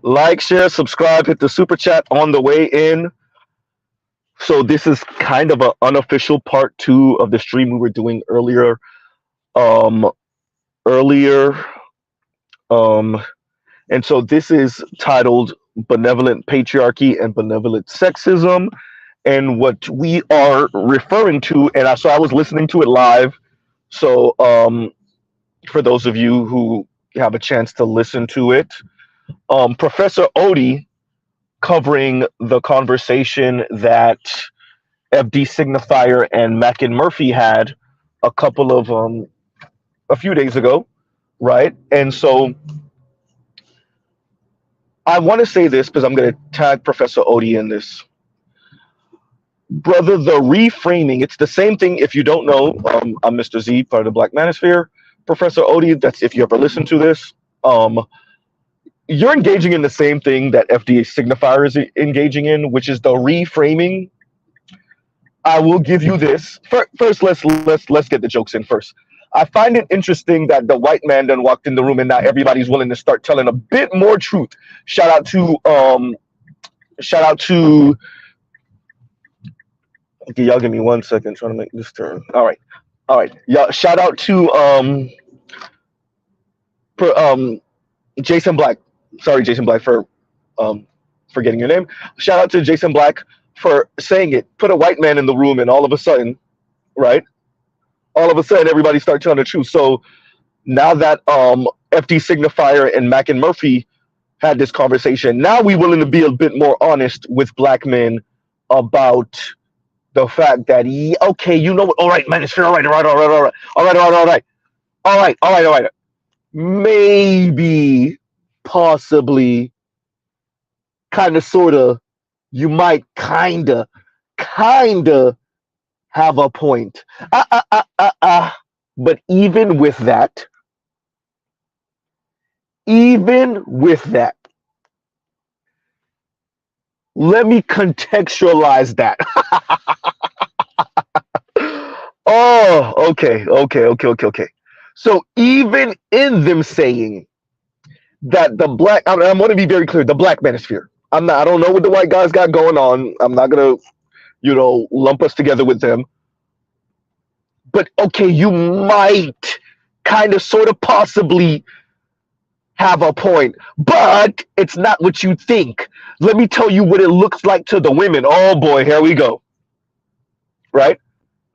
Like, share, subscribe, hit the super chat on the way in. So this is kind of an unofficial part two of the stream we were doing earlier. Um, earlier, um, and so this is titled "Benevolent Patriarchy and Benevolent Sexism," and what we are referring to. And so I was listening to it live. So for those of you who have a chance to listen to it, Professor Odie covering the conversation that FD Signifier and Mackin Murphy had a couple of a few days ago, right? And so I want to say this because I'm going to tag Professor Odie in this. Brother, the reframing, it's the same thing. If you don't know, I'm Mr. Z, part of the Black Manosphere. Professor Odie, that's if you ever listen to this. You're engaging in the same thing that FDA Signifier is engaging in, which is the reframing. I will give you this. First, let's get the jokes in first. I find it interesting that the white man then walked in the room and now everybody's willing to start telling a bit more truth. Shout out to okay, y'all give me 1 second trying to make this turn. All right. Y'all shout out to Jason Black. Sorry, Jason Black, for forgetting your name. Shout out to Jason Black for saying it. Put a white man in the room, and all of a sudden, right? All of a sudden, everybody starts telling the truth. So now that FD Signifier and Mackin Murphy had this conversation, now we're willing to be a bit more honest with black men about the fact that okay, you know what? All right, man, it's fair. All right. Maybe, possibly, kind of, sort of, you might kind of have a point. But even with that, let me contextualize that. Oh, okay. So even in them saying that the black, I want to be very clear, the Black Manosphere. I don't know what the white guys got going on. I'm not gonna, lump us together with them. But okay, you might kind of, sort of, possibly have a point, but it's not what you think. Let me tell you what it looks like to the women. Oh boy, here we go. Right?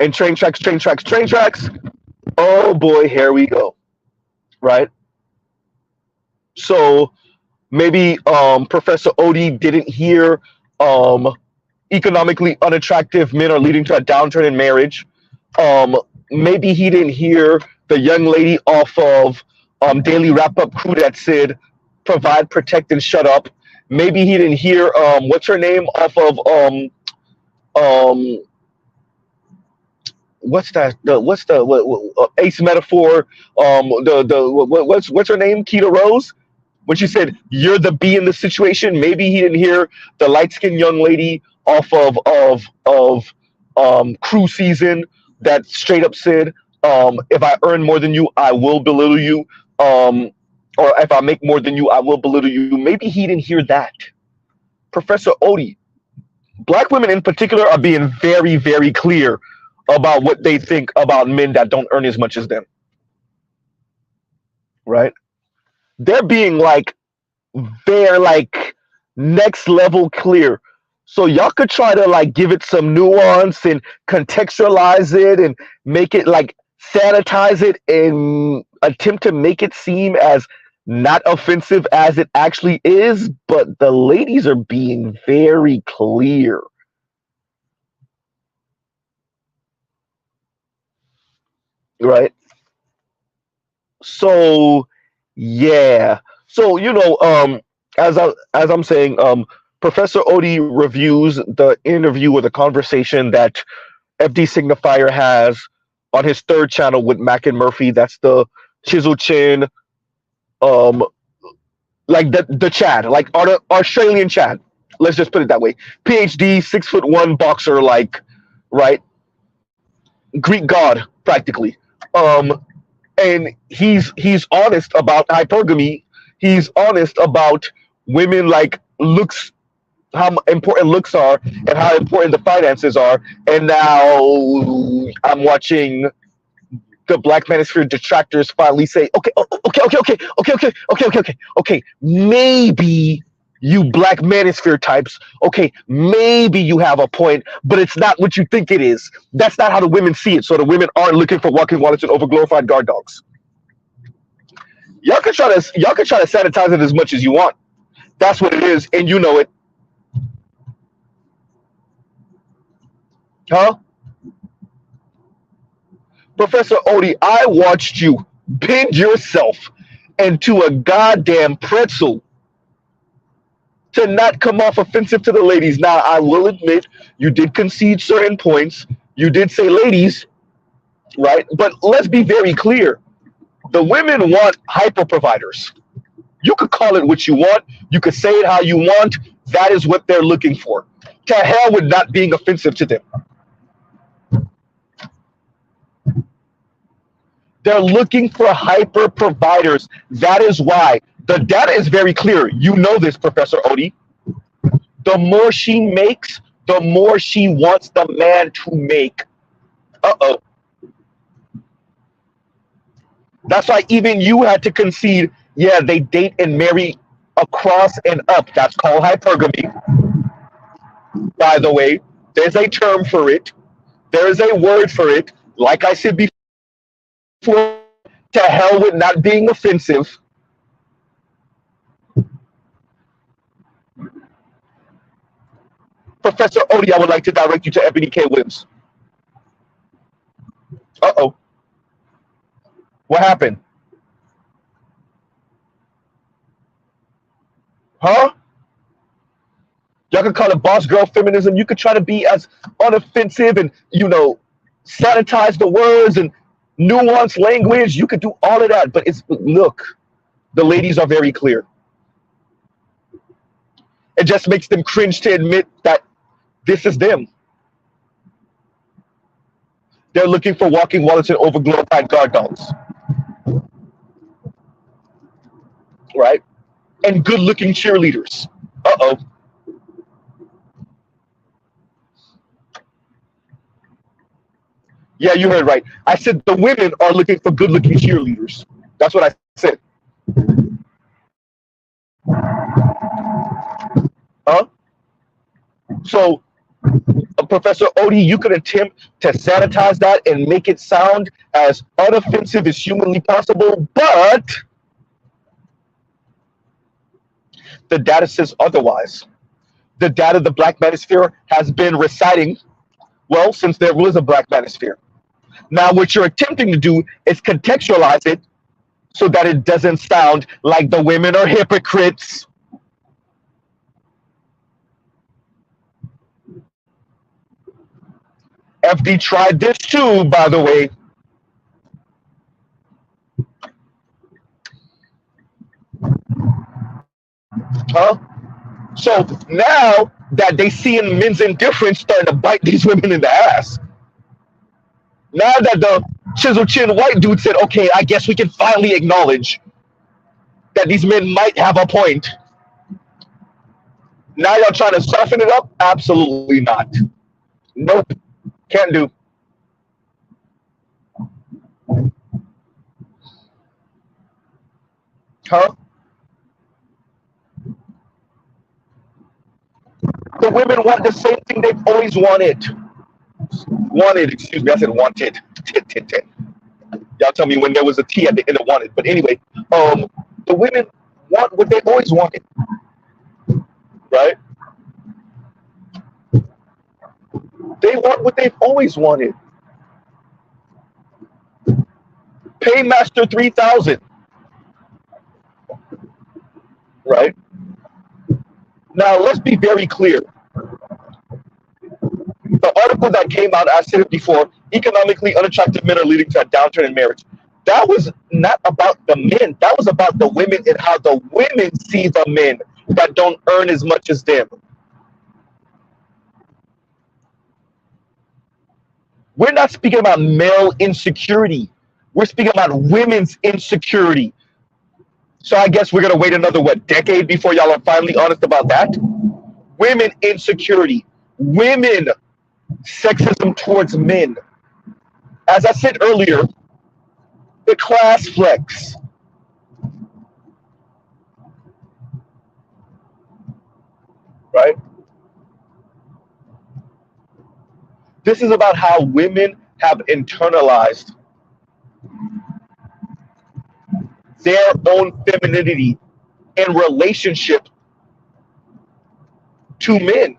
And train tracks. Oh boy, here we go. Right? So maybe Professor Odie didn't hear economically unattractive men are leading to a downturn in marriage. Maybe he didn't hear the young lady off of Daily Wrap Up crew that said provide, protect, and shut up. Maybe he didn't hear what's her name off of what's the Ace Metaphor, what's her name, Keita Rose, when she said you're the B in the situation. Maybe he didn't hear the light-skinned young lady off of Crew Season that straight up said, if I earn more than you, I will belittle you, or if I make more than you, I will belittle you. Maybe he didn't hear that. Professor Odie, black women in particular are being very, very clear about what they think about men that don't earn as much as them. Right? They're being they're next level clear. So y'all could try to give it some nuance and contextualize it and make it sanitize it and attempt to make it seem as not offensive as it actually is, but the ladies are being very clear. Right? So yeah. So as I'm saying, Professor Odie reviews the interview or the conversation that FD Signifier has on his third channel with Mackin Murphy. That's the chisel chin, the Chad, the Australian Chad. Let's just put it that way. PhD, 6'1" boxer, right? Greek god, practically. And and he's honest about hypergamy. He's honest about women like looks, how important looks are, and how important the finances are. And now I'm watching the Black Manosphere detractors finally say, okay, okay, maybe you Black Manosphere types, okay, maybe you have a point, but it's not what you think it is. That's not how the women see it. So the women aren't looking for walking wallets and overglorified guard dogs. Y'all can try to sanitize it as much as you want. That's what it is, and you know it. Huh? Professor Odie, I watched you bend yourself into a goddamn pretzel to not come off offensive to the ladies. Now, I will admit, you did concede certain points. You did say ladies, right? But let's be very clear. The women want hyper providers. You could call it what you want. You could say it how you want. That is what they're looking for. To hell with not being offensive to them. They're looking for hyper providers. That is why the data is very clear. You know this, Professor Odie. The more she makes, the more she wants the man to make. Uh-oh. That's why even you had to concede, yeah, they date and marry across and up. That's called hypergamy. By the way, there's a term for it. There is a word for it. Like I said before, to hell with not being offensive. Professor Odie, I would like to direct you to Ebony K. Williams. Uh-oh. What happened? Huh? Y'all can call it boss girl feminism. You could try to be as unoffensive and, sanitize the words and nuance language. You could do all of that. But look, the ladies are very clear. It just makes them cringe to admit that this is them. They're looking for walking wallets and overglorified guard dogs. Right? And good-looking cheerleaders. Uh-oh. Yeah, you heard right. I said the women are looking for good-looking cheerleaders. That's what I said. Huh? So, Professor Odie, you could attempt to sanitize that and make it sound as unoffensive as humanly possible, but the data says otherwise. The data the Black Manosphere has been reciting, well, since there was a Black Manosphere. Now, what you're attempting to do is contextualize it so that it doesn't sound like the women are hypocrites. FD tried this too, by the way. Huh? So now that they seeing men's indifference starting to bite these women in the ass, now that the chisel chin white dude said, okay, I guess we can finally acknowledge that these men might have a point. Now y'all trying to soften it up? Absolutely not. Nope. Can't do. Huh? The women want the same thing they've always wanted. Excuse me, I said wanted. Y'all tell me when there was a T at the end of wanted. But anyway, the women want what they always wanted. Right? They want what they've always wanted. Paymaster 3000. Right? Now, let's be very clear. The article that came out, I said it before, economically unattractive men are leading to a downturn in marriage. That was not about the men. That was about the women and how the women see the men that don't earn as much as them. We're not speaking about male insecurity. We're speaking about women's insecurity. So I guess we're gonna wait another what decade before y'all are finally honest about that. Women insecurity, women sexism towards men. As I said earlier, the class flex, right? This is about how women have internalized their own femininity in relationship to men,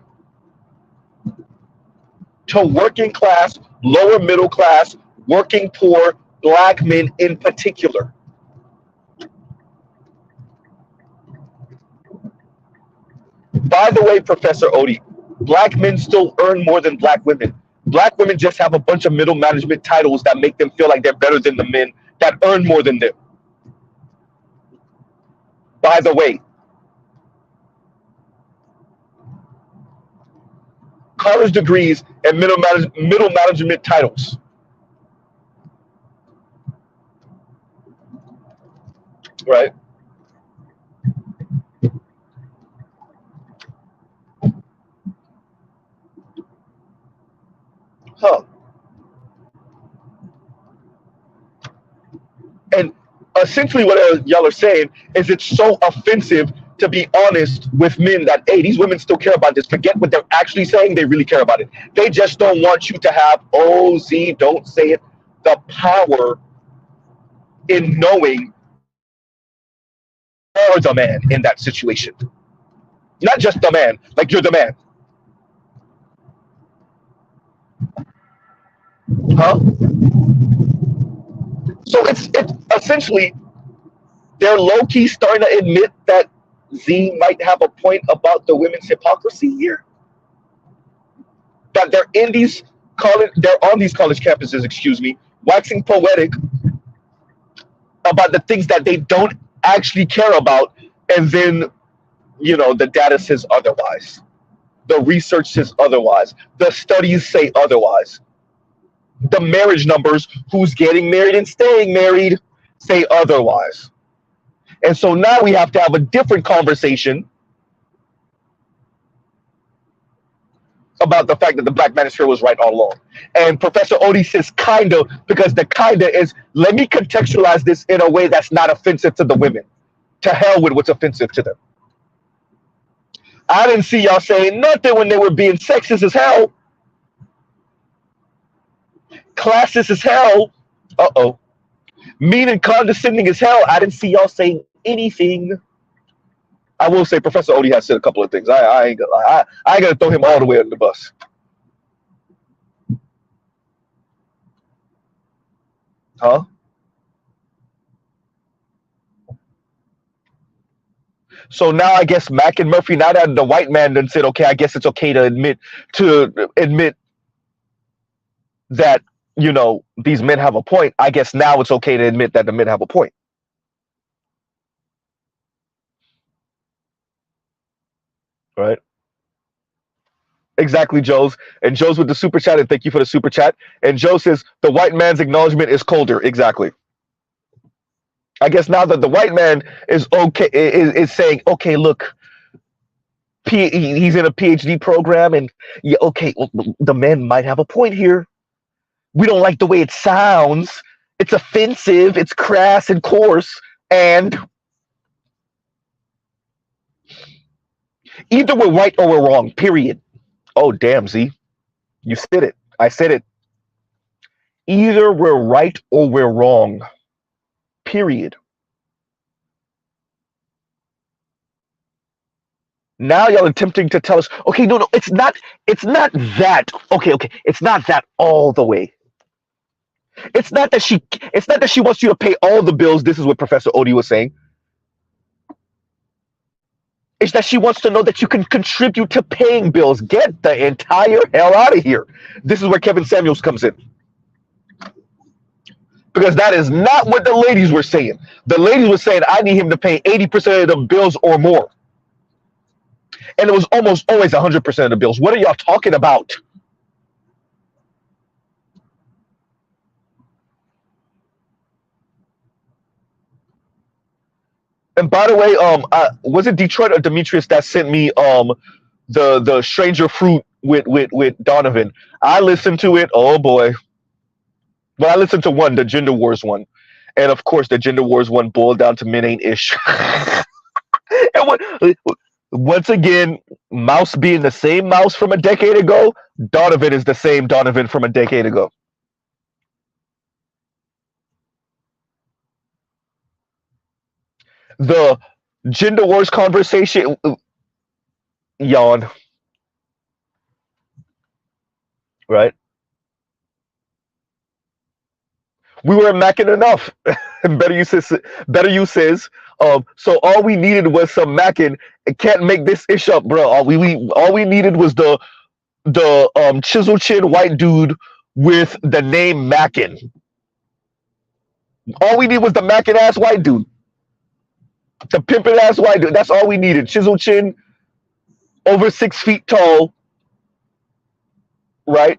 to working class, lower middle class, working poor, black men in particular. By the way, Professor Odie, black men still earn more than black women. Black women just have a bunch of middle management titles that make them feel like they're better than the men that earn more than them. By the way, college degrees and middle management titles, right? Huh. And essentially what y'all are saying is it's so offensive to be honest with men that, hey, these women still care about this. Forget what they're actually saying. They really care about it. They just don't want you to have, oh, Z, don't say it, the power in knowing you're the man in that situation. Not just the man, like you're the man. Huh? So it's essentially they're low-key starting to admit that Z might have a point about the women's hypocrisy here. That they're in these they're on these college campuses, excuse me, waxing poetic about the things that they don't actually care about, and then the data says otherwise, the research says otherwise, the studies say otherwise, the marriage numbers, who's getting married and staying married, say otherwise. And so now we have to have a different conversation about the fact that the Black Manosphere was right all along. And Professor Odie says kinda, because the kinda is, let me contextualize this in a way that's not offensive to the women. To hell with what's offensive to them. I didn't see y'all saying nothing when they were being sexist as hell, classist as hell, mean and condescending as hell. I didn't see y'all saying anything. I will say Professor Odie has said a couple of things. I ain't gonna throw him all the way under the bus. Huh? So now I guess Mac and Murphy, now that the white man then said, okay, I guess it's okay to admit that these men have a point. I guess now it's okay to admit that the men have a point. Right? Exactly, Joe's. And Joe's with the super chat, and thank you for the super chat. And Joe says the white man's acknowledgement is colder. Exactly. I guess now that the white man is okay, is saying, okay, look, he's in a PhD program, and yeah, okay, well, the men might have a point here. We don't like the way it sounds. It's offensive. It's crass and coarse. And either we're right or we're wrong, period. Oh, damn, Z. You said it. I said it. Either we're right or we're wrong, period. Now y'all attempting to tell us, okay, no, it's not that. Okay, it's not that all the way. It's not that she wants you to pay all the bills. This is what Professor Odie was saying. It's that she wants to know that you can contribute to paying bills. Get the entire hell out of here. This is where Kevin Samuels comes in. Because that is not what the ladies were saying. The ladies were saying, I need him to pay 80% of the bills or more. And it was almost always 100% of the bills. What are y'all talking about? And by the way, was it Detroit or Demetrius that sent me the Stranger Fruit with Donovan? I listened to it. Oh boy. But I listened to one, the Gender Wars one. And of course, the Gender Wars one boiled down to men ain't ish. And once again, Mouse being the same Mouse from a decade ago, Donovan is the same Donovan from a decade ago. The Gender Wars conversation, yawn, right? We were macking enough. And so all we needed was some macking. It can't make this ish up, bro. All we needed was the chisel chin white dude with the name Mackin. All we needed was the Mackin ass white dude. The pimpin' ass white dude. That's all we needed. Chisel chin, over 6 feet tall, right?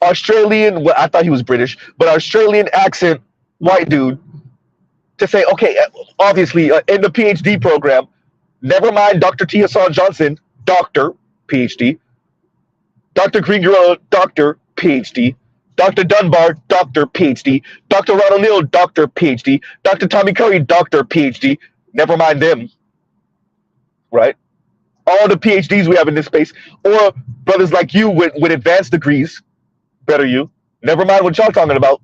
Australian, well, I thought he was British, but Australian accent white dude to say, okay, obviously in the PhD program, never mind Dr. T. Hassan Johnson, doctor, PhD, Dr. Green Gorilla, doctor, PhD, Dr. Dunbar, doctor, PhD, Dr. Ron O'Neill, doctor, PhD, Dr. Tommy Curry, doctor, PhD, never mind them, right? All the PhDs we have in this space, or brothers like you with advanced degrees, better you, never mind what y'all talking about.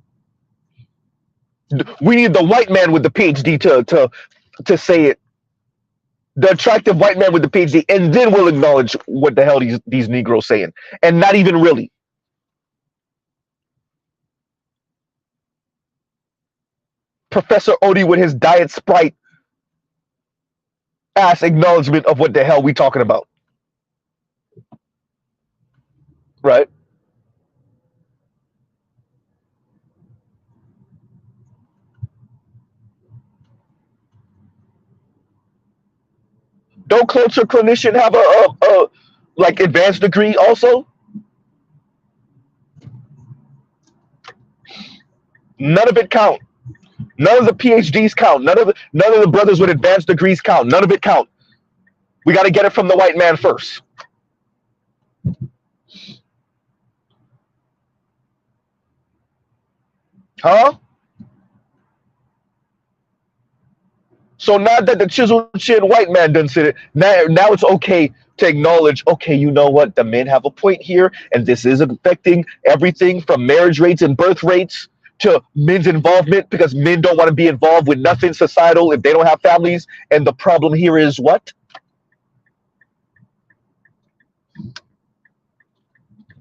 We need the white man with the PhD to say it. The attractive white man with the PhD, and then we'll acknowledge what the hell these Negroes saying, and not even really. Professor Odie with his Diet Sprite ass acknowledgement of what the hell we talking about, right? Don't culture clinician have a like advanced degree also? None of it count. None of the PhDs count. None of the brothers with advanced degrees count. None of it count. We got to get it from the white man first. Huh? So now that the chisel chin white man done said it, now it's okay to acknowledge, okay, you know what? The men have a point here, and this is affecting everything from marriage rates and birth rates to men's involvement, because men don't want to be involved with nothing societal if they don't have families. And the problem here is what?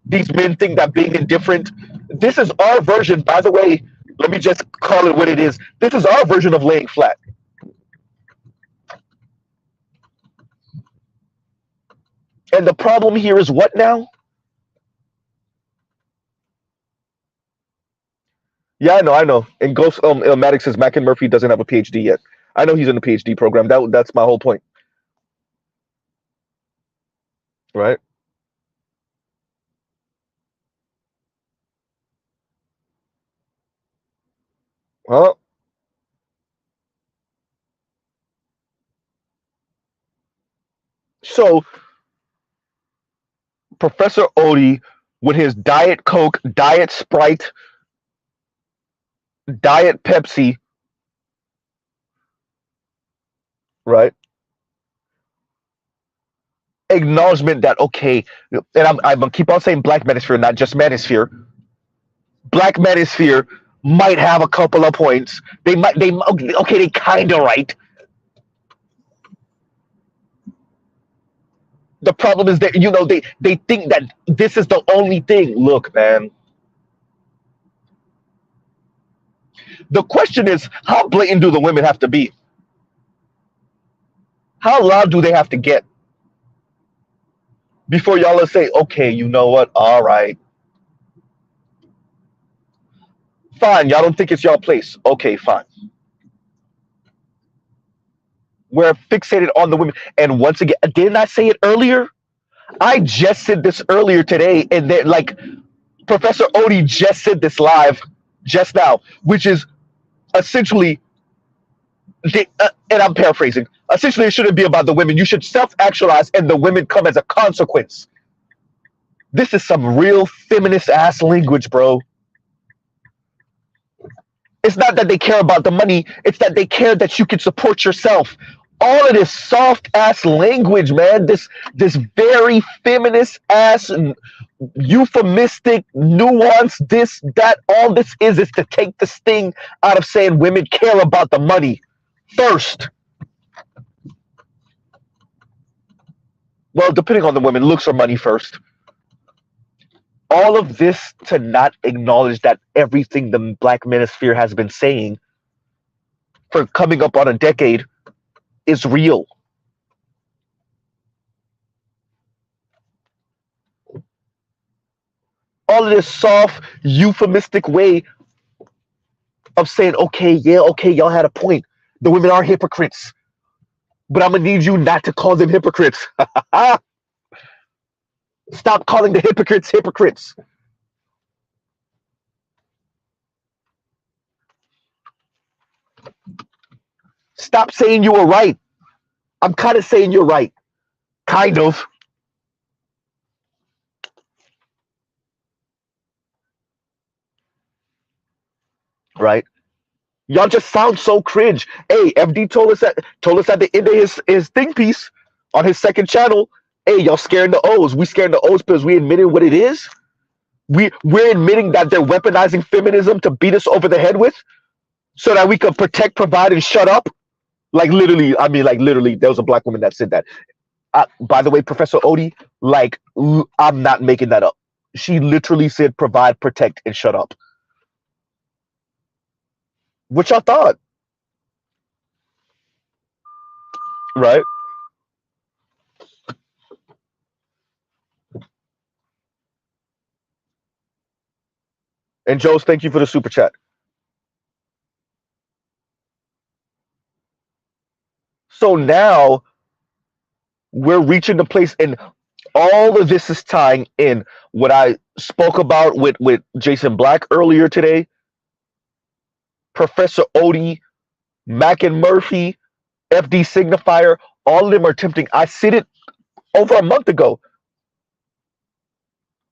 These men think that being indifferent, this is our version, by the way, let me just call it what it is. This is our version of laying flat. And the problem here is what now? Yeah, I know. And Ghost Maddox says Mac and Murphy doesn't have a PhD yet. I know he's in the PhD program. That's my whole point. Right? Huh? So Professor Odie with his Diet Coke, Diet Sprite, Diet Pepsi, right? Acknowledgement that, okay, and I'm gonna keep on saying Black Manosphere, not just Manosphere. Black Manosphere might have a couple of points. Okay, they kind of right. The problem is that they think that this is the only thing. Look, man. The question is, how blatant do the women have to be? How loud do they have to get before y'all will say, okay, you know what? All right. Fine, y'all don't think it's y'all place. Okay, fine. We're fixated on the women. And once again, didn't I say it earlier? I just said this earlier today, and then like Professor Odie just said this live just now, which is essentially And I'm paraphrasing. Essentially, it shouldn't be about the women. You should self-actualize, and the women come as a consequence. This is some real feminist ass language, bro. It's not that they care about the money, it's that they care that you can support yourself. All of this soft ass language, man, this very feminist ass euphemistic nuance, this, that, all this is to take the sting out of saying women care about the money first. Well, depending on the women, looks or money first. All of this to not acknowledge that everything the Black manosphere has been saying for coming up on a decade is real. All of this soft, euphemistic way of saying, okay, yeah, okay, y'all had a point. The women are hypocrites, but I'm gonna need you not to call them hypocrites. Stop calling the hypocrites hypocrites. Stop saying you were right. I'm kind of saying you're right. Kind of. Right? Y'all just sound so cringe. Hey, FD told us at the end of his think piece on his second channel, hey, y'all scaring the O's. We scaring the O's because we admitted what it is. We're admitting that they're weaponizing feminism to beat us over the head with so that we can protect, provide, and shut up. Like literally, I mean, like literally, there was a Black woman that said that. By the way, Professor Odie, like, I'm not making that up. She literally said provide, protect, and shut up. What y'all thought? Right? And Joe's, thank you for the super chat. So now we're reaching the place, and all of this is tying in what I spoke about with Jason Black earlier today. Professor Odie, Mac and Murphy, FD Signifier, all of them are attempting. I said it over a month ago.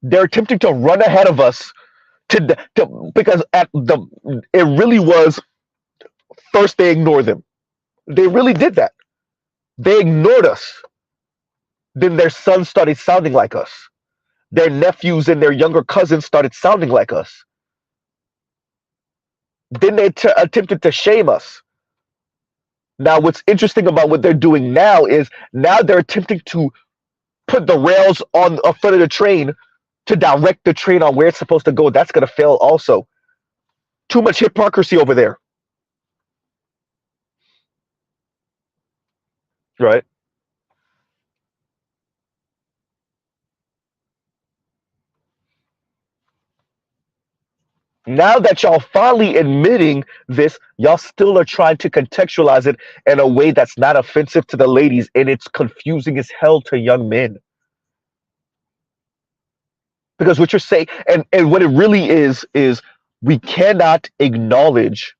They're attempting to run ahead of us to because it really was first they ignored them. They really did that. They ignored us. Then their sons started sounding like us. Their nephews and their younger cousins started sounding like us. Then they attempted to shame us. Now, what's interesting about what they're doing now is now they're attempting to put the rails on the front of the train to direct the train on where it's supposed to go. That's going to fail also. Too much hypocrisy over there. Right? Now that y'all finally admitting this, y'all still are trying to contextualize it in a way that's not offensive to the ladies, and it's confusing as hell to young men. Because what you're saying, and what it really is we cannot acknowledge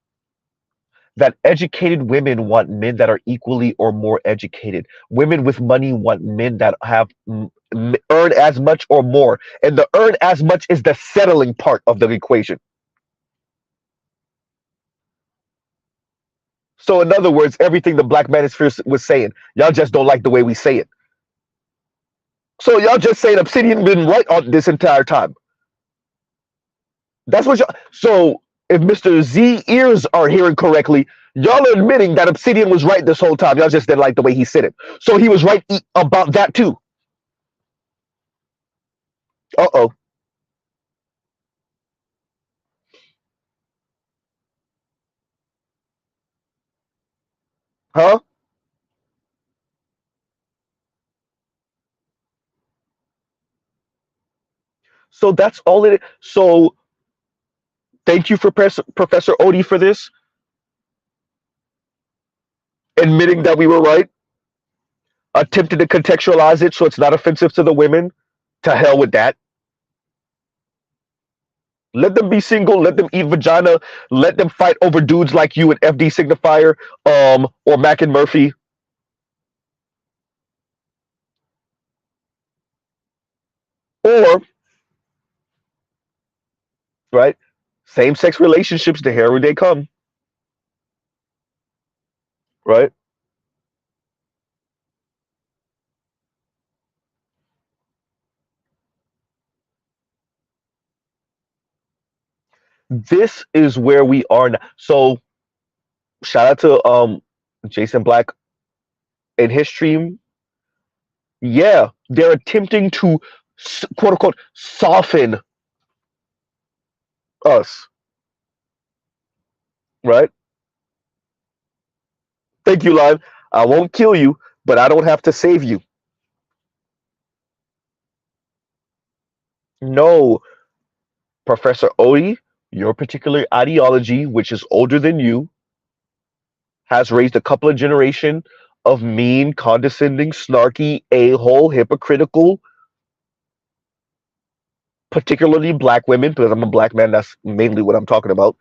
that educated women want men that are equally or more educated. Women with money want men that have earn as much or more, and the earn as much is the settling part of the equation. So in other words, everything the Black manosphere was saying, y'all just don't like the way we say it. So y'all just saying Obsidian been right on this entire time. That's what y'all. So if Mr. Z ears are hearing correctly, y'all are admitting that Obsidian was right this whole time. Y'all just didn't like the way he said it. So he was right about that too. Uh-oh. Huh? So that's all it is. So thank you for Professor Odie for this. Admitting that we were right. Attempted to contextualize it so it's not offensive to the women. To hell with that. Let them be single. Let them eat vagina. Let them fight over dudes like you and FD Signifier, or Mac and Murphy, or right, same-sex relationships. The here they come. Right. This is where we are now. So shout out to Jason Black and his stream. Yeah, they're attempting to quote unquote soften us. Right. Thank you, Live. I won't kill you, but I don't have to save you. No, Professor Odie, your particular ideology, which is older than you, has raised a couple of generation of mean, condescending, snarky, a-hole, hypocritical, particularly black women, because I'm a black man, that's mainly what I'm talking about,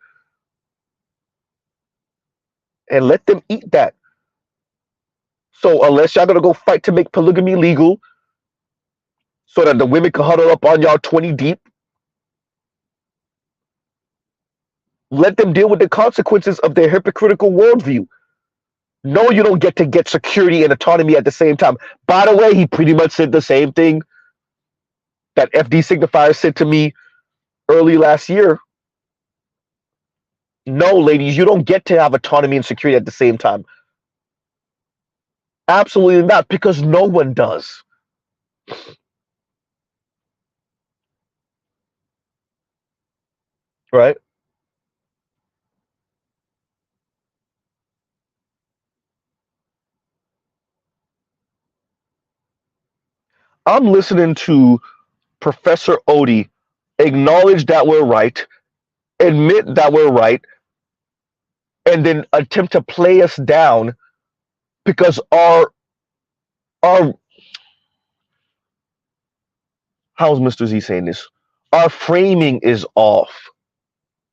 and let them eat that. So unless y'all gonna go fight to make polygamy legal so that the women can huddle up on y'all 20 deep, let them deal with the consequences of their hypocritical worldview. No, you don't get to get security and autonomy at the same time. By the way, he pretty much said the same thing that FD Signifier said to me early last year. No, ladies, you don't get to have autonomy and security at the same time. Absolutely not, because no one does. Right? I'm listening to Professor Odie acknowledge that we're right, admit that we're right, and then attempt to play us down because our how's Mr. Z saying this? Our framing is off.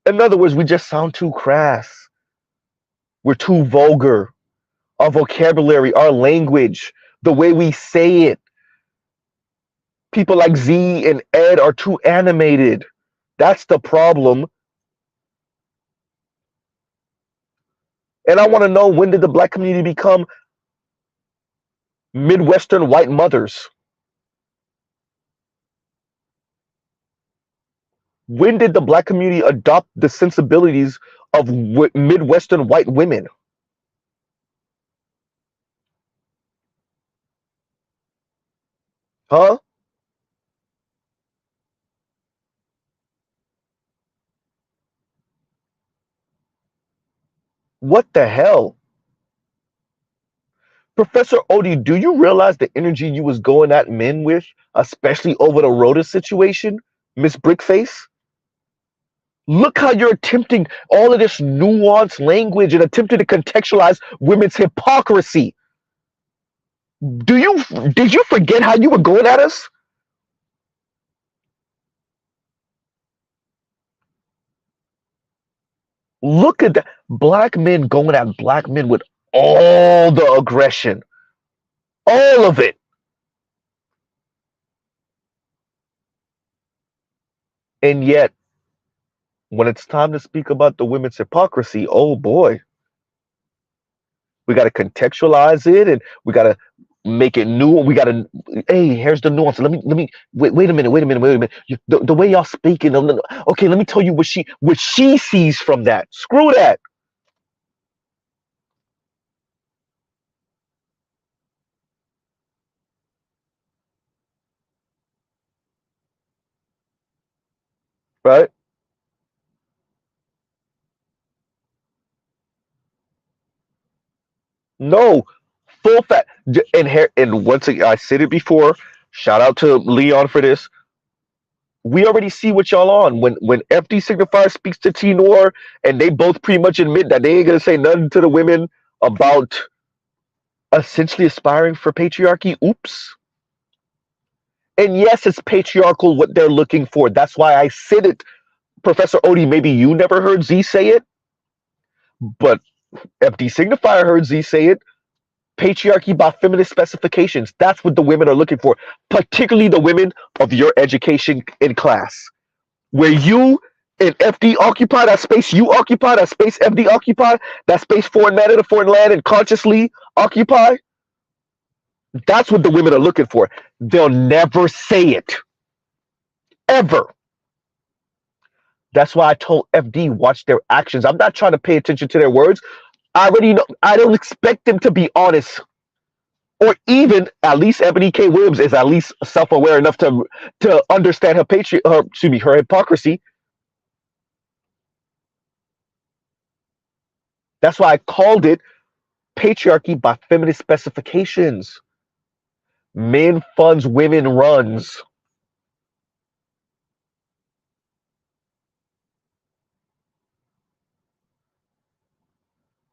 In other words, we just sound too crass. We're too vulgar. Our vocabulary, our language, the way we say it. People like Z and Ed are too animated. That's the problem. And I want to know, when did the black community become Midwestern white mothers? When did the black community adopt the sensibilities of Midwestern white women? Huh? What the hell? Professor Odie, do you realize the energy you was going at men with, especially over the Rhoda situation, Miss Brickface? Look how you're attempting all of this nuanced language and attempting to contextualize women's hypocrisy. Did you forget how you were going at us? Look at that. Black men going at black men with all the aggression. All of it. And yet, when it's time to speak about the women's hypocrisy, oh boy, we got to contextualize it, and we got to make it new. We got to, hey, here's the nuance. Let me wait a minute, wait a minute, wait a minute. The way y'all speaking, okay, let me tell you what she sees from that. Screw that. Right? No, full fat. And here, and once again, I said it before. Shout out to Leon for this. We already see what y'all on. When FD Signifier speaks to T Noir, and they both pretty much admit that they ain't gonna say nothing to the women about essentially aspiring for patriarchy. Oops. And yes, it's patriarchal what they're looking for. That's why I said it Professor Odie, maybe you never heard Z say it, but FD Signifier heard Z say it. Patriarchy by feminist specifications. That's what the women are looking for, particularly the women of your education in class. Where you and FD occupy that space, you occupy that space, FD occupy that space, foreign man in a foreign land, and consciously occupy. That's what the women are looking for. They'll never say it. Ever. That's why I told FD, watch their actions. I'm not trying to pay attention to their words. I already know. I don't expect them to be honest. Or even, at least Ebony K. Williams is at least self-aware enough to understand her hypocrisy. That's why I called it patriarchy by feminist specifications. Men funds, women runs.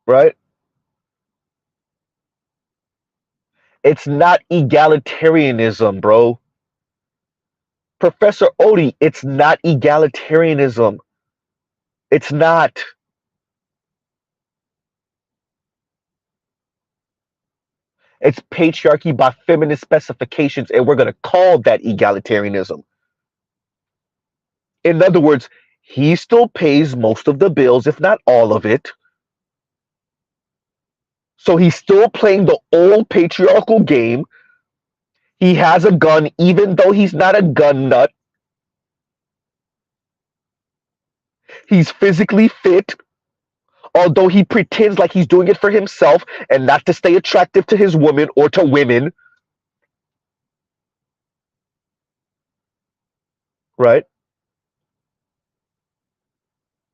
Right? It's not egalitarianism, bro. Professor Odie, it's not egalitarianism. It's not. It's patriarchy by feminist specifications, and we're going to call that egalitarianism. In other words, he still pays most of the bills, if not all of it. So he's still playing the old patriarchal game. He has a gun, even though he's not a gun nut. He's physically fit, although he pretends like he's doing it for himself and not to stay attractive to his woman or to women. Right?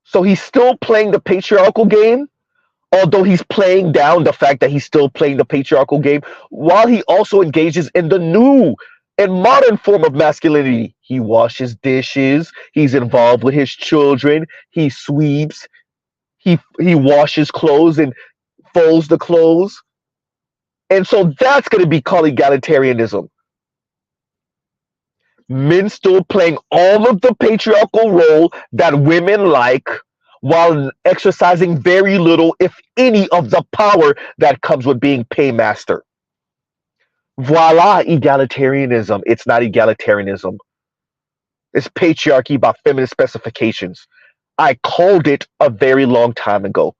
So he's still playing the patriarchal game, although he's playing down the fact that he's still playing the patriarchal game, while he also engages in the new and modern form of masculinity. He washes dishes, he's involved with his children, he sweeps, he washes clothes and folds the clothes. And so that's going to be called egalitarianism. Men still playing all of the patriarchal role that women like, while exercising very little, if any, of the power that comes with being paymaster. Voila, egalitarianism. It's not egalitarianism. It's patriarchy by feminist specifications. I called it a very long time ago.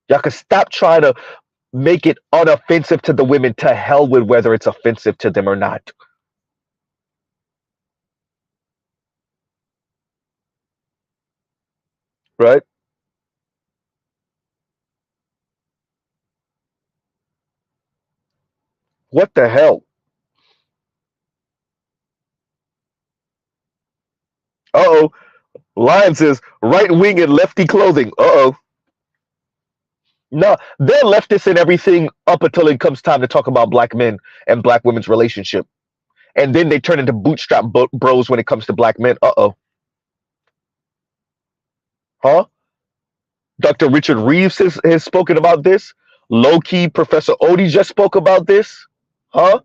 Y'all can stop trying to make it unoffensive to the women. To hell with whether it's offensive to them or not. Right? What the hell? Uh-oh. Lion says right wing and lefty clothing. Uh-oh. No, they're leftists in everything up until it comes time to talk about black men and black women's relationship. And then they turn into bootstrap bros when it comes to black men. Uh-oh. Huh? Dr. Richard Reeves has spoken about this. Low-key, Professor Odie just spoke about this. Huh?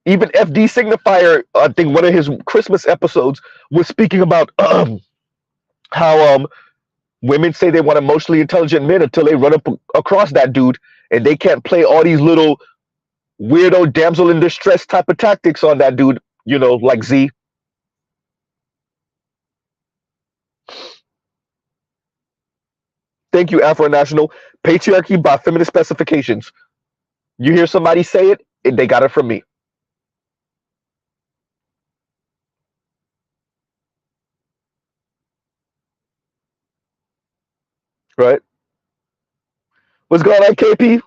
Even FD Signifier, I think one of his Christmas episodes, was speaking about how women say they want emotionally intelligent men until they run up across that dude, and they can't play all these little weirdo damsel in distress type of tactics on that dude, like Z. Thank you, Afro National. Patriarchy by feminist specifications. You hear somebody say it, and they got it from me. Right? What's going on, KP?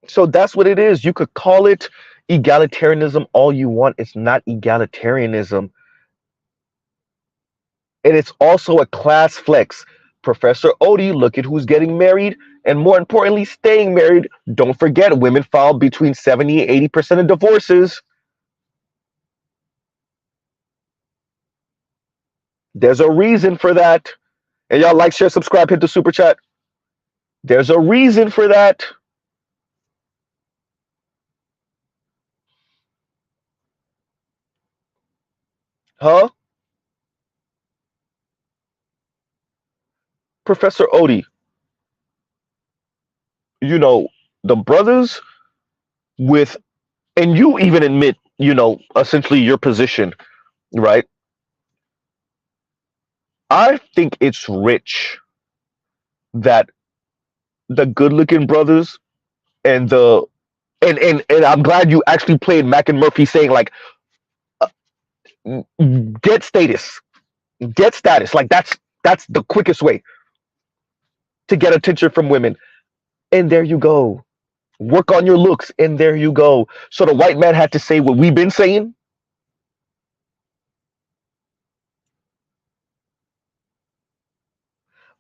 So that's what it is. You could call it egalitarianism all you want. It's not egalitarianism. And it's also a class flex. Professor Odie, look at who's getting married and, more importantly, staying married. Don't forget, women file between 70 and 80% of divorces. There's a reason for that. And y'all like, share, subscribe, hit the super chat. There's a reason for that. Huh? Professor Odie, you know, the brothers with, and you even admit, essentially your position, right? I think it's rich that the good looking brothers and the and I'm glad you actually played Mac and Murphy saying like get status, get status. Like that's the quickest way to get attention from women. And there you go. Work on your looks, and there you go. So the white man had to say what we've been saying.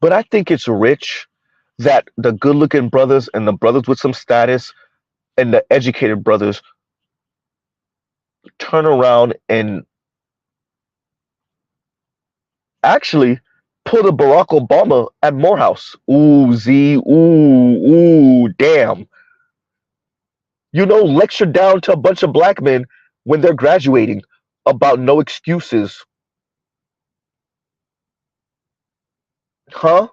But I think it's rich that the good looking brothers and the brothers with some status and the educated brothers turn around and actually put a Barack Obama at Morehouse. Ooh, Z, ooh, damn. Lecture down to a bunch of black men when they're graduating about no excuses. Huh?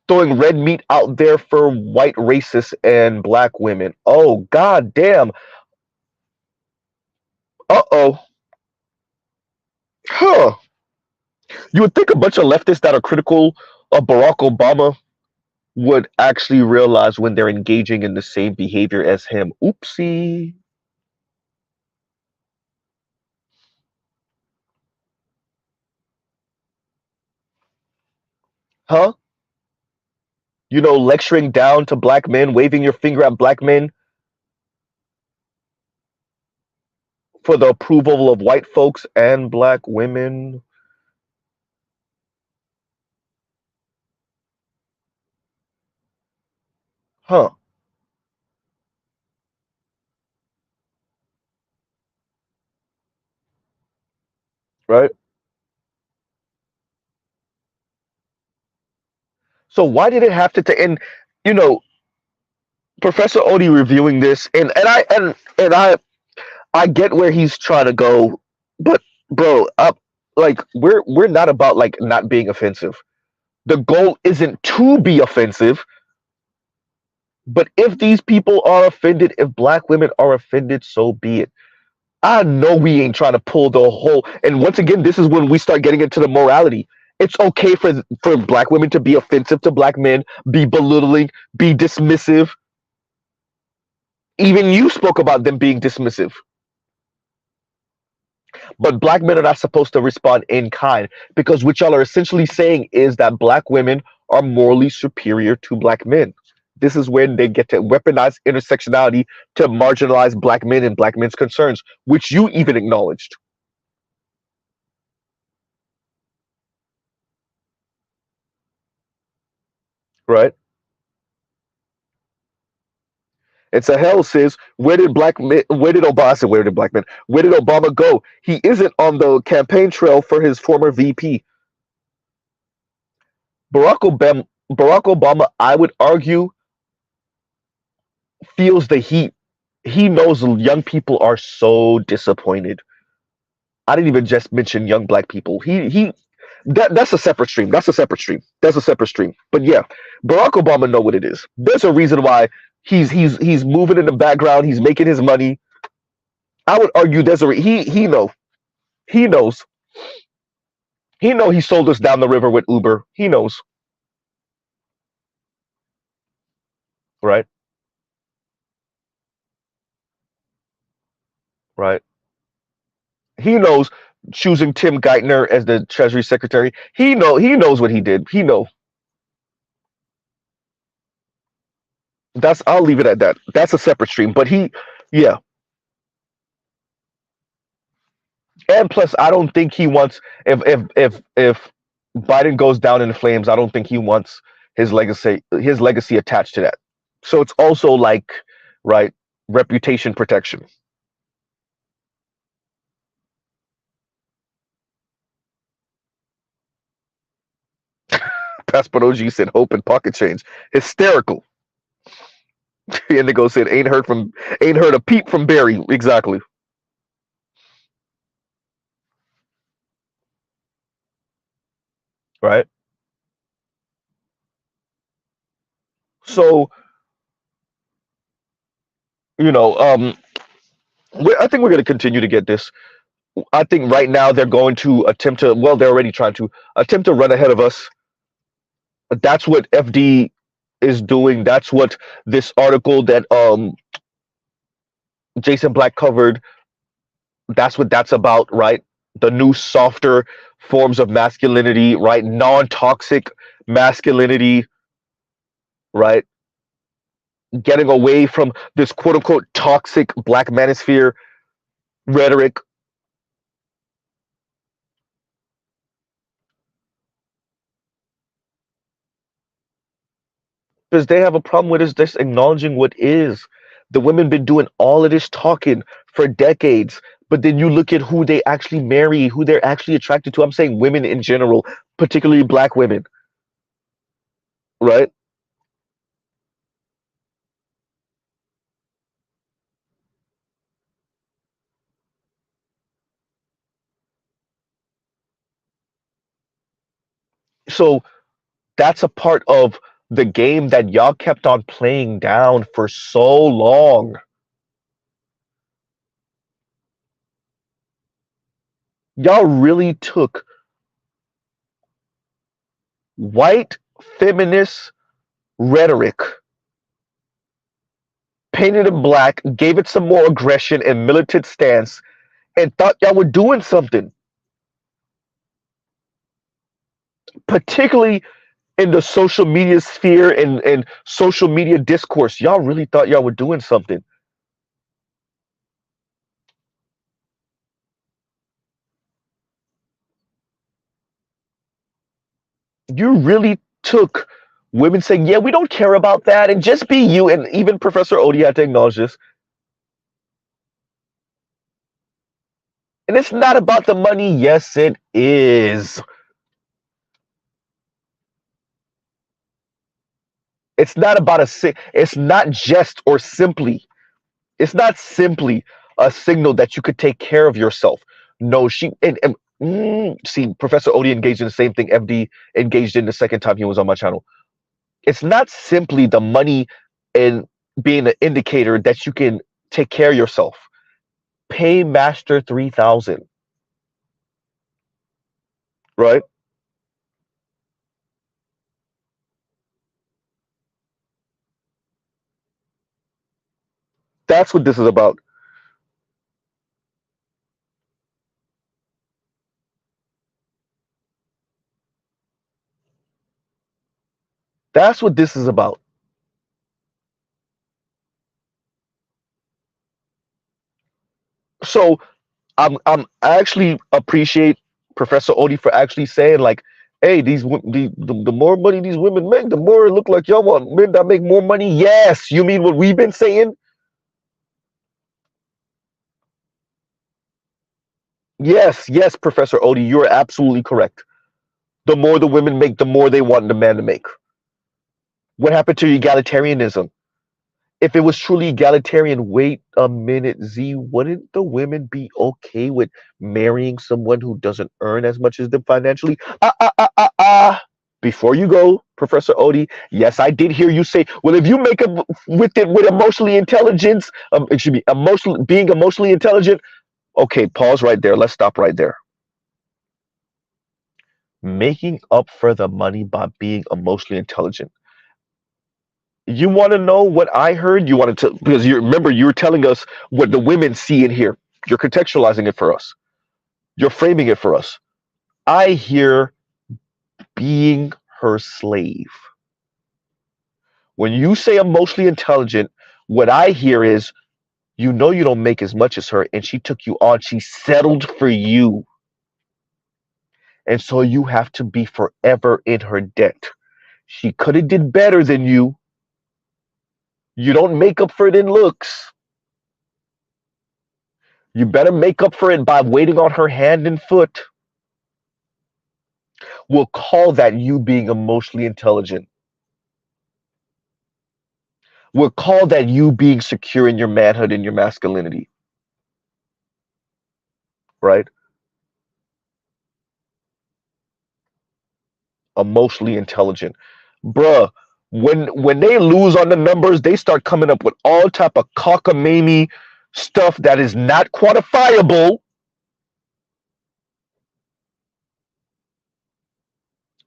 Throwing red meat out there for white racists and black women. Oh, god damn. Uh-oh. Huh. You would think a bunch of leftists that are critical of Barack Obama would actually realize when they're engaging in the same behavior as him. Oopsie. Huh? Lecturing down to black men, waving your finger at black men for the approval of white folks and black women. Huh, right? So why did it have to end? You know, Professor Odie reviewing this, and I get where he's trying to go, but bro, up like we're not about like not being offensive. The goal isn't to be offensive, but if these people are offended, if black women are offended, so be it. I know we ain't trying to pull the whole. And once again, this is when we start getting into the morality. It's okay for black women to be offensive to black men, be belittling, be dismissive. Even you spoke about them being dismissive. But black men are not supposed to respond in kind because what y'all are essentially saying is that black women are morally superior to black men. This is when they get to weaponize intersectionality to marginalize black men and black men's concerns, which you even acknowledged, right? It's a hell, sis. Where did Obama? I said, where did black men? Where did Obama go? He isn't on the campaign trail for his former VP. Barack Obama, I would argue, feels the heat. He knows young people are so disappointed. I didn't even just mention young black people. That's a separate stream. That's a separate stream. That's a separate stream. But yeah, Barack Obama know what it is. There's a reason why he's moving in the background. He's making his money. I would argue there's he knows he sold us down the river with Uber. He knows, right? Right. He knows choosing Tim Geithner as the Treasury Secretary. He knows what he did. He know. I'll leave it at that. That's a separate stream. But yeah. And plus, I don't think he wants if Biden goes down in flames. I don't think he wants his legacy attached to that. So it's also like, right, reputation protection. Passport said hope and pocket change. Hysterical. Indigo said ain't heard a peep from Barry. Exactly. right? So, you know, I think we're going to continue to get this. I think right now they're going to attempt to, well, they're already trying to attempt to run ahead of us. That's what FD is doing. That's what this article that Jason Black covered, that's what that's about, right? The new softer forms of masculinity, right? Non-toxic masculinity, right? Getting away from this quote unquote toxic black manosphere rhetoric, because they have a problem with is just acknowledging what is. The women been doing all of this talking for decades, but then you look at who they actually marry, who they're actually attracted to. I'm saying women in general, particularly black women, right? So that's a part of the game that y'all kept on playing down for so long. Y'all really took white feminist rhetoric, painted it black, gave it some more aggression and militant stance, and thought y'all were doing something, particularly in the social media sphere and social media discourse. Y'all really thought y'all were doing something. You really took women saying, yeah, we don't care about that, and just be you. And even Professor Odie had to acknowledge this. And it's not about the money. Yes, it is. It's not about it's not just or simply, it's not simply a signal that you could take care of yourself. No, see, Professor Odie engaged in the same thing FD engaged in the second time he was on my channel. It's not simply the money and being an indicator that you can take care of yourself. Pay Master 3,000, right? That's what this is about. That's what this is about. So I actually appreciate Professor Odie for actually saying like, hey, the more money these women make, the more it look like y'all want men that make more money. Yes, you mean what we've been saying? Yes, yes, Professor Odie, you're absolutely correct. The more the women make, the more they want the man to make. What happened to egalitarianism? If it was truly egalitarian, wait a minute, Z, wouldn't the women be okay with marrying someone who doesn't earn as much as them financially? Before you go, Professor Odie, yes, I did hear you say, well, if you make up with it with emotionally intelligence, excuse me, being emotionally intelligent. Okay, pause right there. Let's stop right there. Making up for the money by being emotionally intelligent. You want to know what I heard? You wanted to, because you remember you were telling us what the women see in here. You're contextualizing it for us. You're framing it for us. I hear being her slave. When you say emotionally intelligent, what I hear is you know you don't make as much as her, and she took you on. She settled for you. And so you have to be forever in her debt. She could have did better than you. You don't make up for it in looks. You better make up for it by waiting on her hand and foot. We'll call that you being emotionally intelligent. We'll call that you being secure in your manhood and your masculinity, right? emotionally intelligent. Bruh, when they lose on the numbers, they start coming up with all type of cockamamie stuff that is not quantifiable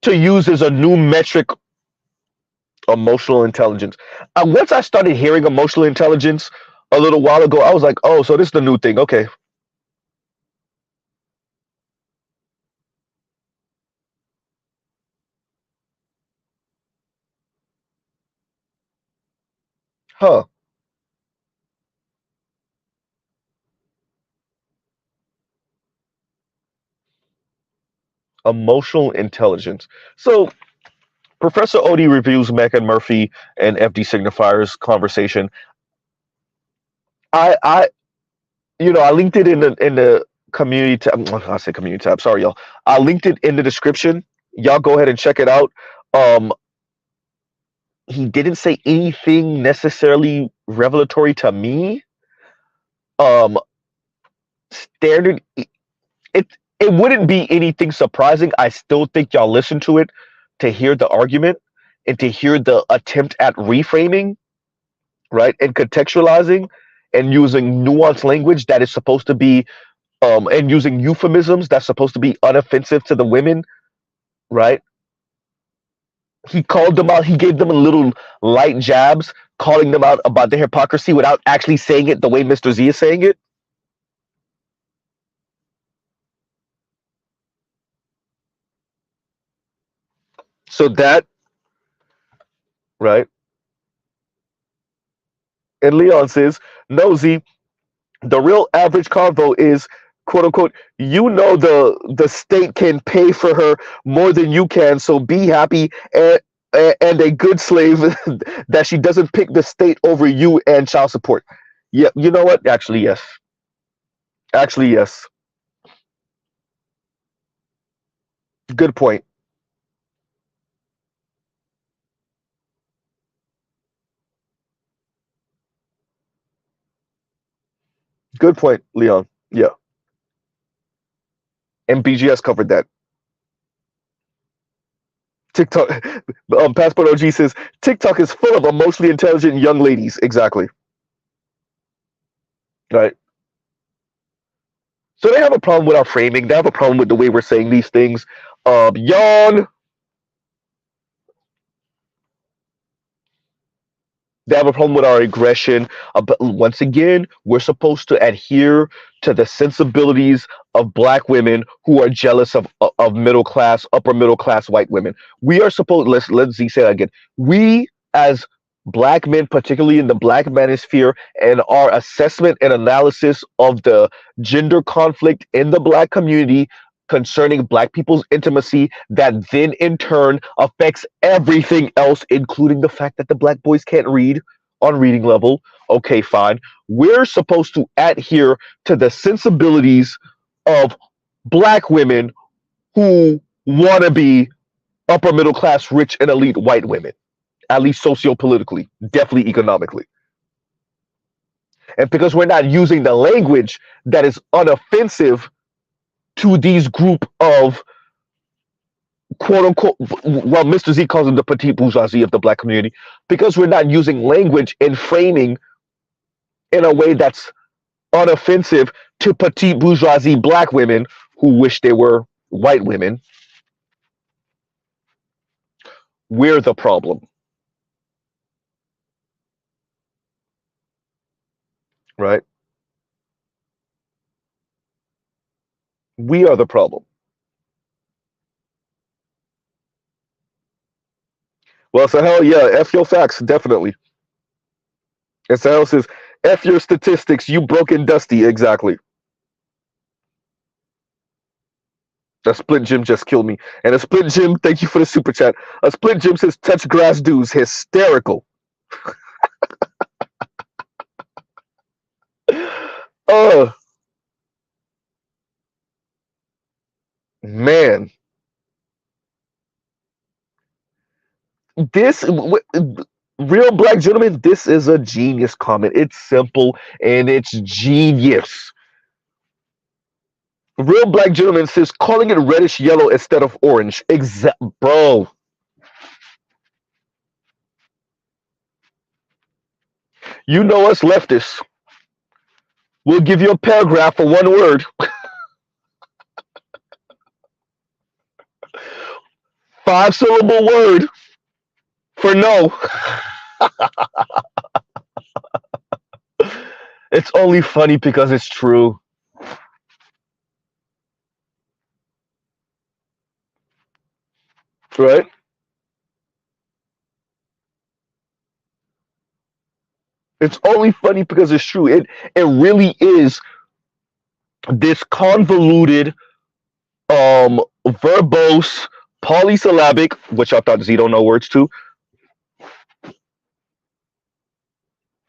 to use as a new metric. Emotional intelligence. Once I started hearing emotional intelligence a little while ago, I was like, oh, so this is the new thing. Okay. Huh. Emotional intelligence. So Professor Odie reviews Megan Murphy and FD Signifier's conversation. I I linked it in the community tab. I say community tab. Sorry, y'all. I linked it in the description. Y'all go ahead and check it out. Um, he didn't say anything necessarily revelatory to me. Um, standard. It it wouldn't be anything surprising. I still think y'all listen to it to hear the argument and to hear the attempt at reframing, right, and contextualizing and using nuanced language that is supposed to be and using euphemisms that's supposed to be unoffensive to the women, right? He called them out. He gave them a little light jabs, calling them out about their hypocrisy without actually saying it the way Mr. Z is saying it. So that, right? And Leon says, no, Z, the real average convo is quote unquote, the state can pay for her more than you can, so be happy and a good slave that she doesn't pick the state over you and child support. Yeah, you know what? Actually, yes. Actually, yes. Good point. Good point, Leon. Yeah. And BGS covered that. TikTok, Passport OG says TikTok is full of emotionally intelligent young ladies. Exactly. Right. So they have a problem with our framing. They have a problem with the way we're saying these things. Yawn. They have a problem with our aggression. But once again, we're supposed to adhere to the sensibilities of black women who are jealous of middle class, upper middle class white women. We are supposed. Let's Z say that again. We as black men, particularly in the black manosphere, and our assessment and analysis of the gender conflict in the black community concerning black people's intimacy that then in turn affects everything else, including the fact that the black boys can't read on reading level. Okay, fine. We're supposed to adhere to the sensibilities of black women who want to be upper middle class, rich, and elite white women, at least sociopolitically, definitely economically. And because we're not using the language that is unoffensive to these group of quote unquote, well, Mr. Z calls them the petite bourgeoisie of the black community, because we're not using language and framing in a way that's unoffensive to petite bourgeoisie black women who wish they were white women. We're the problem, right? We are the problem. Well, so hell yeah, F your facts, definitely. And so hell says, F your statistics, you broken dusty, exactly. A split Jim just killed me. And a split Jim, thank you for the super chat. A split Jim says, touch grass dudes, hysterical. Oh, man. This, real black gentlemen, this is a genius comment. It's simple and it's genius. Real Black Gentleman says calling it reddish yellow instead of orange. Bro. You know us leftists. We'll give you a paragraph for one word. 5-syllable word for no. It's only funny because it's true. Right? It's only funny because it's true. It really is this convoluted, verbose, polysyllabic, which I thought Z don't know words too,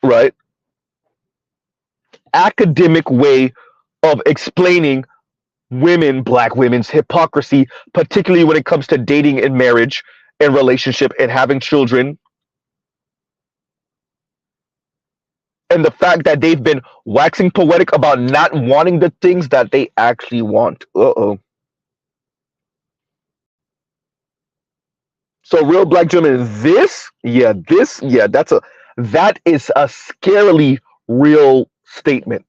right? Academic way of explaining black women's hypocrisy, particularly when it comes to dating and marriage and relationship and having children, and the fact that they've been waxing poetic about not wanting the things that they actually want. Uh-oh. So real black gentlemen, that is a scarily real statement.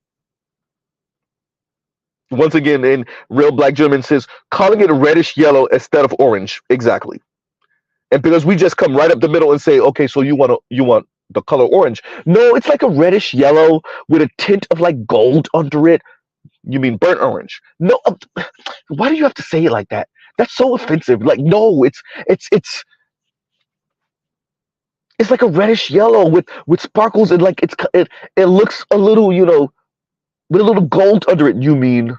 Once again, in real black gentleman says calling it reddish yellow instead of orange. Exactly. And because we just come right up the middle and say, okay, so you want the color orange. No, it's like a reddish yellow with a tint of like gold under it. You mean burnt orange? No, why do you have to say it like that? That's so offensive. Like, no, it's like a reddish yellow with sparkles and like it looks a little, with a little gold under it. You mean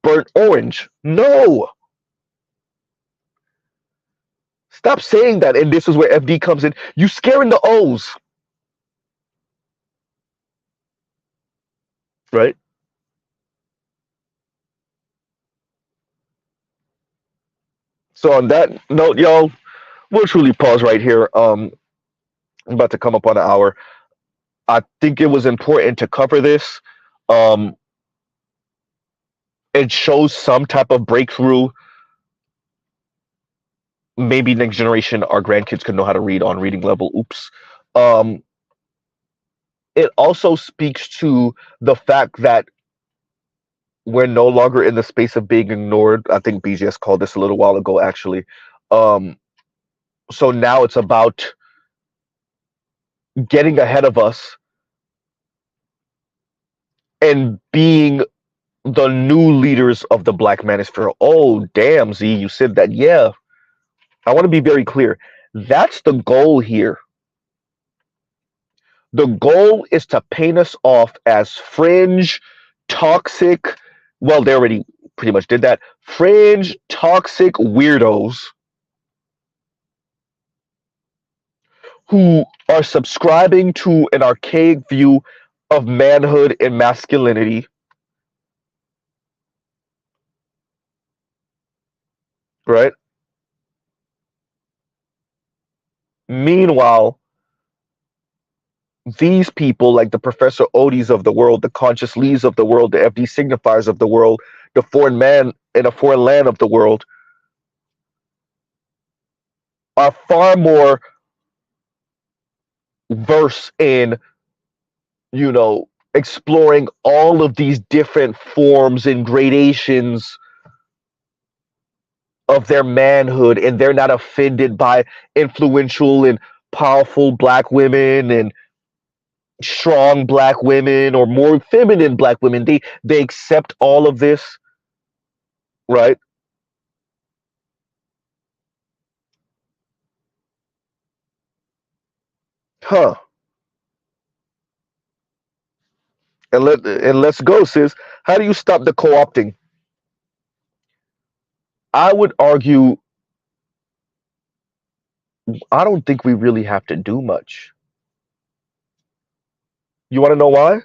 burnt orange? No. Stop saying that. And this is where FD comes in. You scaring the O's. Right? So on that note, y'all, we'll truly pause right here. I'm about to come up on an hour. I think it was important to cover this. Um, it shows some type of breakthrough. Maybe next generation, our grandkids could know how to read on reading level. Oops. Um, it also speaks to the fact that we're no longer in the space of being ignored. I think BGS called this a little while ago, actually. Um, so now it's about getting ahead of us and being the new leaders of the Black Manosphere. Oh, damn, Z, you said that. Yeah. I want to be very clear. That's the goal here. The goal is to paint us off as fringe, toxic. Well, they already pretty much did that. Fringe, toxic weirdos who are subscribing to an archaic view of manhood and masculinity, right? Meanwhile, these people, like the Professor Odis of the world, the Conscious Lees of the world, the FD signifiers of the world, the foreign man in a foreign land of the world, are far more versed in, exploring all of these different forms and gradations of their manhood, and they're not offended by influential and powerful black women and strong black women or more feminine black women. They accept all of this, right? Huh. And let's go, sis. How do you stop the co-opting? I would argue I don't think we really have to do much. You want to know why?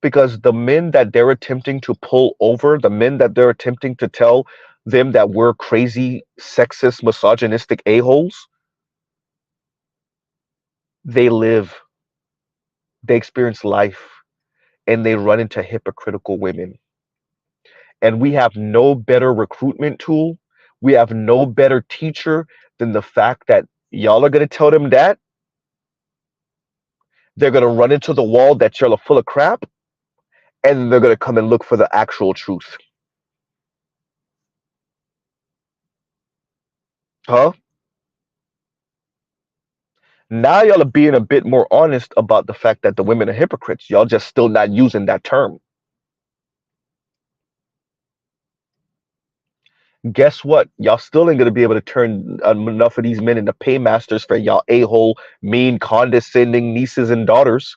Because the men that they're attempting to pull over, the men that they're attempting to tell them that we're crazy, sexist, misogynistic a-holes, they live, they experience life, and they run into hypocritical women. And we have no better recruitment tool. We have no better teacher than the fact that y'all are going to tell them that. They're going to run into the wall that y'all are full of crap. And they're going to come and look for the actual truth. Huh? Now y'all are being a bit more honest about the fact that the women are hypocrites. Y'all just still not using that term. Guess what? Y'all still ain't gonna be able to turn enough of these men into paymasters for y'all a-hole, mean, condescending nieces and daughters.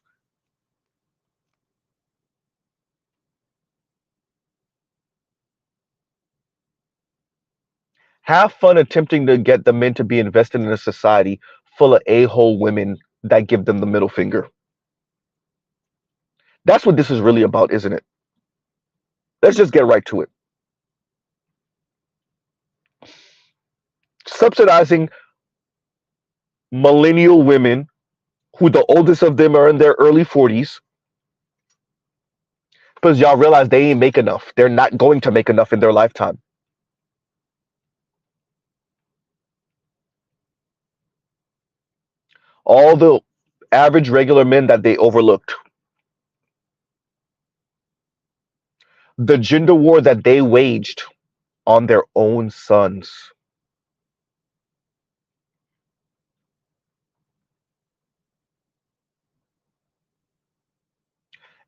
Have fun attempting to get the men to be invested in a society full of a-hole women that give them the middle finger. That's what this is really about, isn't it? Let's just get right to it. Subsidizing millennial women, who the oldest of them are in their early 40s, because y'all realize they ain't make enough. They're not going to make enough in their lifetime. All the average regular men that they overlooked, the gender war that they waged on their own sons.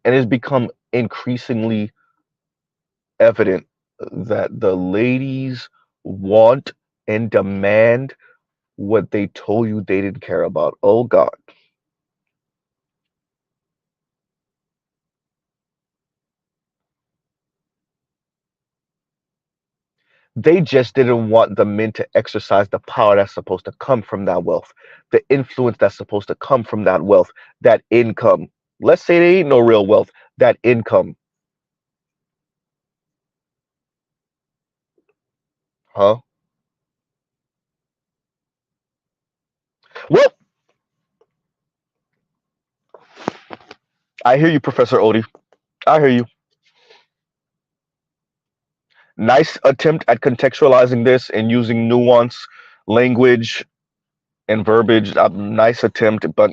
And it's become increasingly evident that the ladies want and demand what they told you they didn't care about. Oh God. They just didn't want the men to exercise the power that's supposed to come from that wealth, the influence that's supposed to come from that wealth, that income. Let's say there ain't no real wealth, that income. Huh? Well, I hear you, Professor Odie. I hear you. Nice attempt at contextualizing this and using nuance, language, and verbiage. Nice attempt, but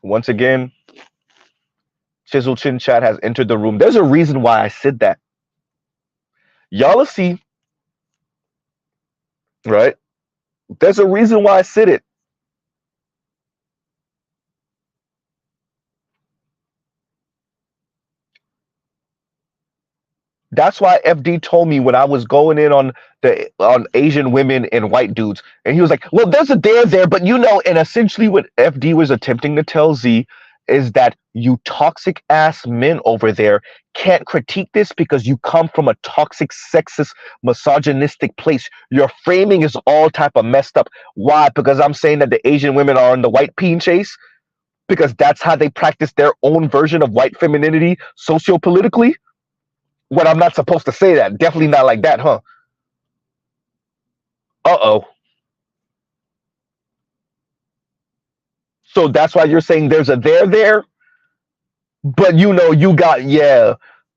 once again, Chisel Chin Chat has entered the room. There's a reason why I said that. Y'all see, right? There's a reason why I said it. That's why FD told me when I was going in on Asian women and white dudes, and he was like, "Well, there's a there, but you know." And essentially, what FD was attempting to tell Z is that you toxic ass men over there can't critique this because you come from a toxic, sexist, misogynistic place. Your framing is all type of messed up. Why? Because I'm saying that the Asian women are on the white peen chase because that's how they practice their own version of white femininity sociopolitically. When I'm not supposed to say that. Definitely not like that, huh? Uh-oh. So that's why you're saying there's a there, but you know you got yeah,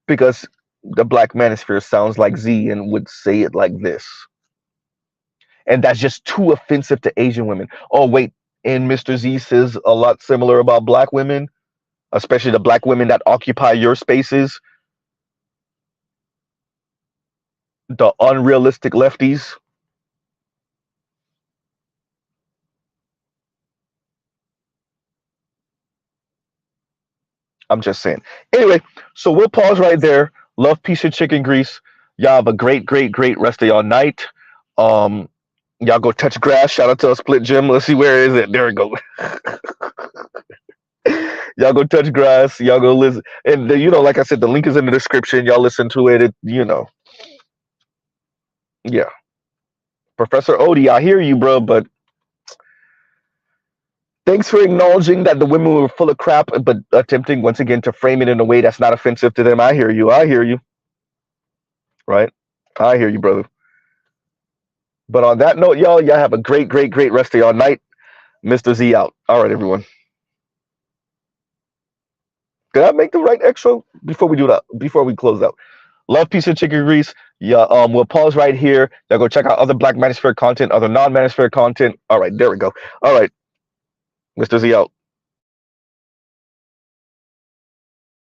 because the black manosphere sounds like Z and would say it like this. And that's just too offensive to Asian women. Oh wait, and Mr. Z says a lot similar about black women, especially the black women that occupy your spaces, the unrealistic lefties. I'm just saying. Anyway, so we'll pause right there. Love, peace, and chicken grease. Y'all have a great, great, great rest of y'all night. Um, y'all go touch grass. Shout out to a split gym. Let's see where is it. There we go. Y'all go touch grass. Y'all go listen. And like I said, the link is in the description. Y'all listen to it. Yeah. Professor Odie, I hear you, bro, but thanks for acknowledging that the women were full of crap, but attempting once again to frame it in a way that's not offensive to them. I hear you. I hear you. Right? I hear you, brother. But on that note, y'all have a great, great, great rest of y'all night. Mr. Z out. All right, everyone. Did I make the right extra before we do that? Before we close out. Love, peace, and chicken grease. Yeah, we'll pause right here. Now go check out other Black Manosphere content, other non-Manosphere content. All right, there we go. All right, Mr. Z out.